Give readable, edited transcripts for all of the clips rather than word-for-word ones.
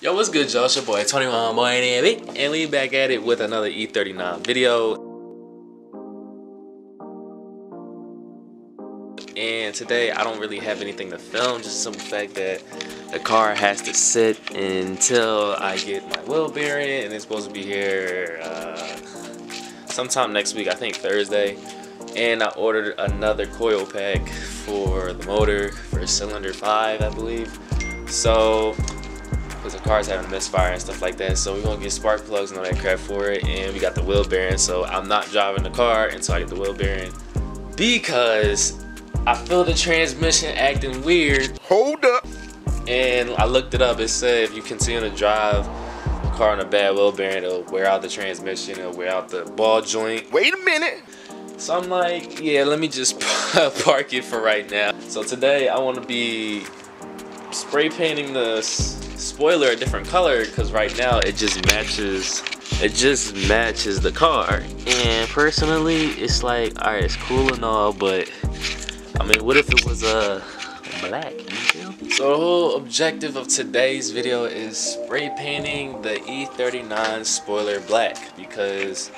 Yo, what's good, y'all? It's your boy 21 boy and we back at it with another E39 video. And today I don't really have anything to film, just the simple fact that the car has to sit until I get my wheel bearing, and it's supposed to be here sometime next week, I think Thursday. And I ordered another coil pack for the motor for cylinder 5, I believe. So because the car's having a misfire and stuff like that, so we're gonna get spark plugs and all that crap for it. And we got the wheel bearing, so I'm not driving the car until I get the wheel bearing because I feel the transmission acting weird. Hold up. And I looked it up. It said if you continue to drive the car on a bad wheel bearing, it'll wear out the transmission, it'll wear out the ball joint. Wait a minute. So I'm like, yeah, let me just park it for right now. So today I want to be spray painting the spoiler a different color because right now it just matches the car. And personally, it's like, all right, it's cool and all, but I mean, what if it was a black, you feel? So the whole objective of today's video is spray painting the E39 spoiler black because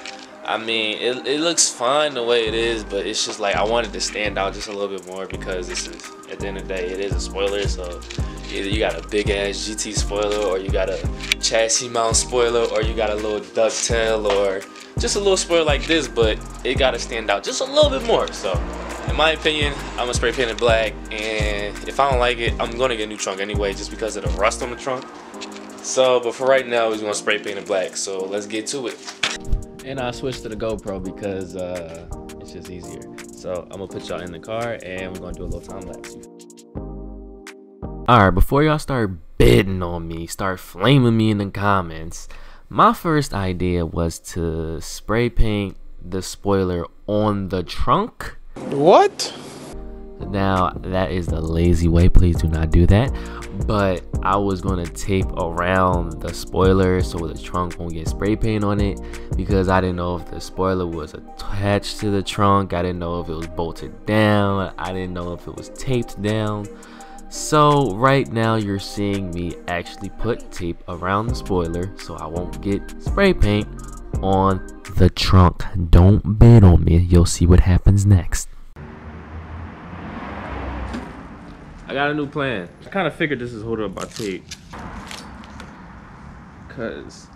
I mean, it looks fine the way it is, but it's just like I wanted to stand out just a little bit more because this is, at the end of the day, it is a spoiler. So either you got a big ass GT spoiler, or you got a chassis mount spoiler, or you got a little ducktail, or just a little spoiler like this, but it gotta stand out just a little bit more. So in my opinion, I'm gonna spray paint it black, and if I don't like it, I'm gonna get a new trunk anyway just because of the rust on the trunk. So, but for right now, we're gonna spray paint it black. So let's get to it. And I switched to the GoPro because it's just easier. So I'm gonna put y'all in the car and we're gonna do a little time lapse. Alright, before y'all start bidding on me, start flaming me in the comments, my first idea was to spray paint the spoiler on the trunk. What? Now that is the lazy way, please do not do that. But I was gonna tape around the spoiler so the trunk won't get spray paint on it, because I didn't know if the spoiler was attached to the trunk, I didn't know if it was bolted down, I didn't know if it was taped down. So right now you're seeing me actually put tape around the spoiler so I won't get spray paint on the trunk. Don't bid on me, you'll see what happens next. I got a new plan. I kind of figured this is holding up by tape. Cause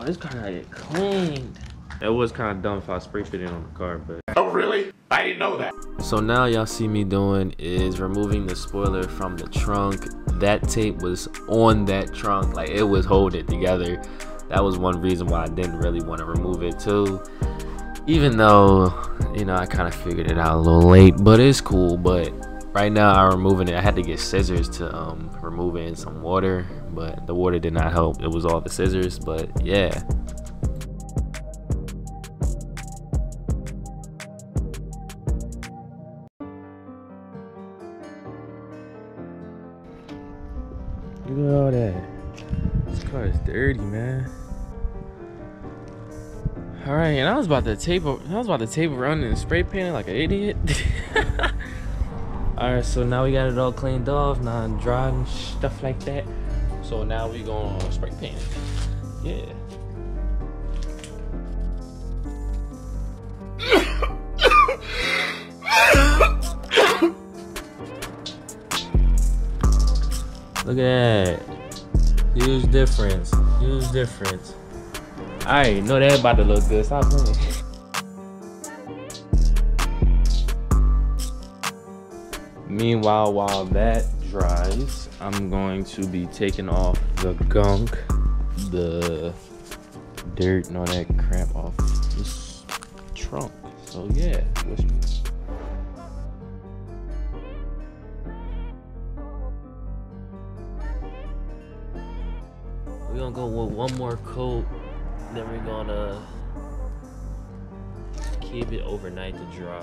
this car gotta get cleaned. It was kind of dumb if I spray painted on the car, but. Oh really? I didn't know that. So now y'all see me doing is removing the spoiler from the trunk. That tape was on that trunk, like it was holding it together. That was one reason why I didn't really want to remove it too. Even though, you know, I kind of figured it out a little late, but it's cool. But right now I'm removing it. I had to get scissors to remove it in some water, but the water did not help. It was all the scissors, but yeah. Look at all that. This car is dirty, man. All right, and I was about to tape around and spray paint it like an idiot. All right, so now we got it all cleaned off, now dry and stuff like that. So now we gonna spray paint it. Yeah. Look at that. Huge difference. Huge difference. Alright, know that about to look good. Stop playing. Meanwhile, while that dries, I'm going to be taking off the gunk, the dirt and all that crap off this trunk. So yeah, wish me. We're gonna go with one more coat, then we're gonna keep it overnight to dry.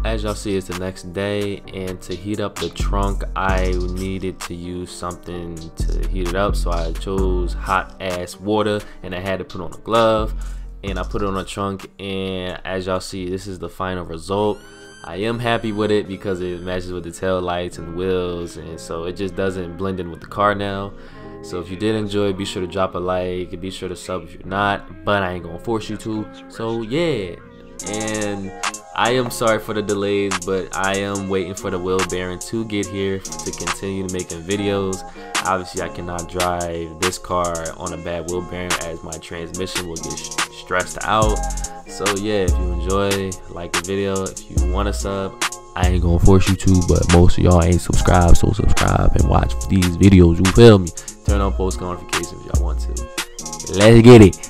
As y'all see, it's the next day, and to heat up the trunk I needed to use something to heat it up, so I chose hot ass water, and I had to put on a glove. and I put it on the trunk, and as y'all see, this is the final result. I am happy with it because it matches with the tail lights and wheels, and so it just doesn't blend in with the car now. So if you did enjoy, be sure to drop a like, be sure to sub if you're not, but I ain't gonna force you to. So yeah, and I am sorry for the delays, but I am waiting for the wheel bearing to get here to continue making videos. Obviously I cannot drive this car on a bad wheel bearing, as my transmission will get stressed out. So yeah, if you enjoy, like the video. If you want to sub, I ain't gonna force you to, but most of y'all ain't subscribed, so subscribe and watch these videos, you feel me? Turn on post notifications if y'all want to. Let's get it.